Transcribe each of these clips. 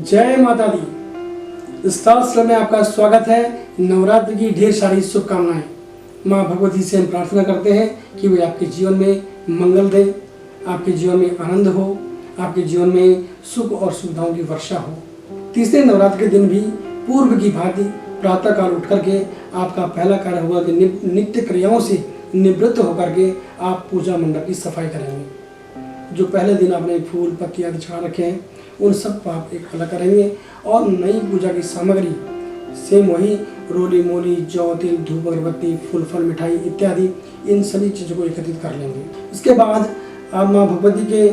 जय माता दी। स्टार में आपका स्वागत है। नवरात्रि की ढेर सारी शुभकामनाएं। माँ भगवती से हम प्रार्थना करते हैं कि वे आपके जीवन में मंगल दे, आपके जीवन में आनंद हो, आपके जीवन में सुख और सुविधाओं की वर्षा हो। तीसरे नवरात्र के दिन भी पूर्व की भांति प्रातः काल उठ करके आपका पहला कार्य होगा कि नित्य क्रियाओं से निवृत्त होकर के आप पूजा मंडप की सफाई करेंगे। जो पहले दिन आपने फूल पत्ती आदि चढ़ा रखे हैं उन सब को आप एक अलग करेंगे और नई पूजा की सामग्री सेम वही रोली मोली जौ तिल धूप अगरबत्ती फूल फल मिठाई इत्यादि इन सभी चीज़ों को एकत्रित कर लेंगे। इसके बाद आप माँ भगवती के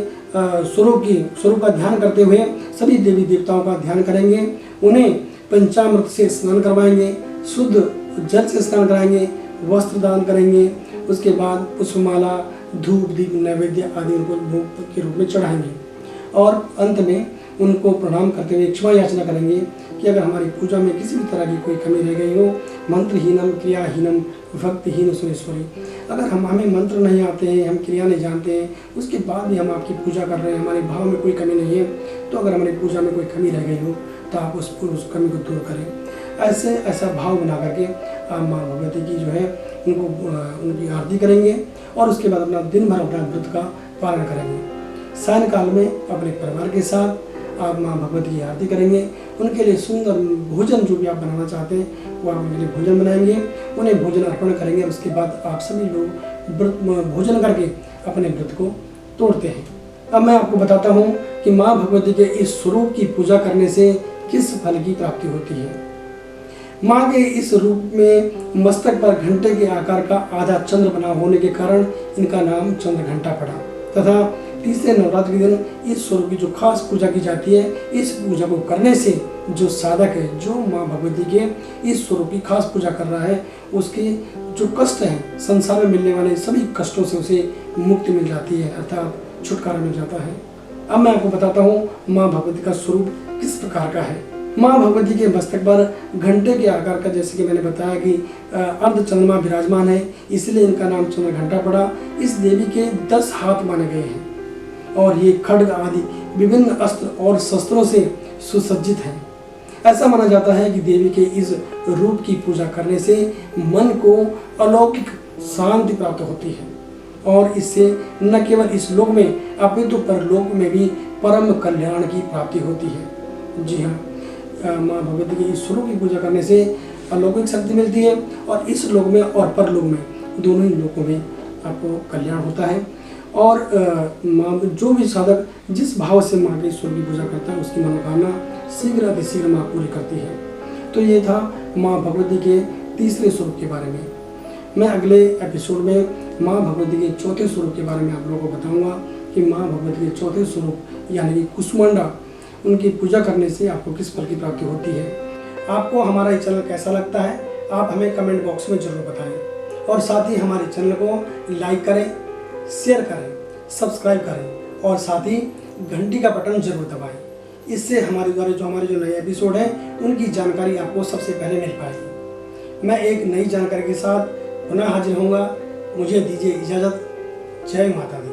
स्वरूप का ध्यान करते हुए सभी देवी देवताओं का ध्यान करेंगे। उन्हें पंचामृत से स्नान करवाएंगे, शुद्ध जल से स्नान कराएंगे, वस्त्र दान करेंगे। उसके बाद पुष्पमाला धूप दीप नैवेद्य आदि उनको भोग के रूप में चढ़ाएंगे और अंत में उनको प्रणाम करते हुए क्षमा याचना करेंगे कि अगर हमारी पूजा में किसी भी तरह की कोई कमी रह गई हो, मंत्रहीनम क्रियाहीनम भक्तिहीन सुरेश्वरी, अगर हमें मंत्र नहीं आते हैं, हम क्रिया नहीं जानते हैं, उसके बाद भी हम आपकी पूजा कर रहे हैं, हमारे भाव में कोई कमी नहीं है, तो अगर हमारी पूजा में कोई कमी रह गई हो तो आप उस कमी को दूर करें। ऐसा भाव बना करके आप माँ भगवती की जो है उनकी आरती करेंगे और उसके बाद अपना दिन भर अपना व्रत का पालन करेंगे। सायंकाल में अपने परिवार के साथ आप माँ भगवती की आरती करेंगे। उनके लिए सुंदर भोजन जो भी आप बनाना चाहते हैं वो आप उनके लिए भोजन बनाएंगे, उन्हें भोजन अर्पण करेंगे। उसके बाद आप सभी लोग व्रत भोजन करके अपने व्रत को तोड़ते हैं। अब मैं आपको बताता हूँ कि माँ भगवती के इस स्वरूप की पूजा करने से किस फल की प्राप्ति होती है। माँ के इस रूप में मस्तक पर घंटे के आकार का आधा चंद्र बना होने के कारण इनका नाम चंद्र घंटा पड़ा तथा तीसरे नवरात्र के दिन इस स्वरूप की जो खास पूजा की जाती है, इस पूजा को करने से जो साधक है, जो माँ भगवती के इस स्वरूप की खास पूजा कर रहा है, उसके जो कष्ट हैं, संसार में मिलने वाले सभी कष्टों से उसे मुक्ति मिल जाती है, अर्थात छुटकारा मिल जाता है। अब मैं आपको बताता हूँ माँ भगवती का स्वरूप किस प्रकार का है। माँ भगवती के मस्तक पर घंटे के आकार का, जैसे कि मैंने बताया कि अर्ध चंद्रमा विराजमान है, इसलिए इनका नाम चंद्र घंटा पड़ा। इस देवी के 10 हाथ माने गए हैं और ये खड्ग आदि विभिन्न अस्त्र और शस्त्रों से सुसज्जित हैं। ऐसा माना जाता है कि देवी के इस रूप की पूजा करने से मन को अलौकिक शांति प्राप्त होती है और इससे न केवल इस लोक में अपितु परलोक में भी परम कल्याण की प्राप्ति होती है। जी हाँ, माँ भगवती के इस स्वरूप की पूजा करने से अलौकिक शक्ति मिलती है और इस लोक में और परलोक में दोनों ही लोकों में आपको कल्याण होता है। और माँ जो भी साधक जिस भाव से माँ के ईश्वर की पूजा करता है उसकी मनोकामना शीघ्र अतिशीघ्र माँ पूरी करती है। तो ये था माँ भगवती के तीसरे स्वरूप के बारे में। मैं अगले एपिसोड में माँ भगवती के चौथे स्वरूप के बारे में आप लोगों को बताऊंगा कि माँ भगवती के चौथे स्वरूप यानी कि कुष्मांडा, उनकी पूजा करने से आपको किस फल की प्राप्ति होती है। आपको हमारा ये चैनल कैसा लगता है आप हमें कमेंट बॉक्स में जरूर बताएं और साथ ही हमारे चैनल को लाइक करें, शेयर करें, सब्सक्राइब करें और साथ ही घंटी का बटन जरूर दबाएं। इससे हमारे द्वारा जो नए एपिसोड हैं उनकी जानकारी आपको सबसे पहले मिल पाएगी। मैं एक नई जानकारी के साथ पुनः हाजिर होऊंगा। मुझे दीजिए इजाज़त। जय माता दी।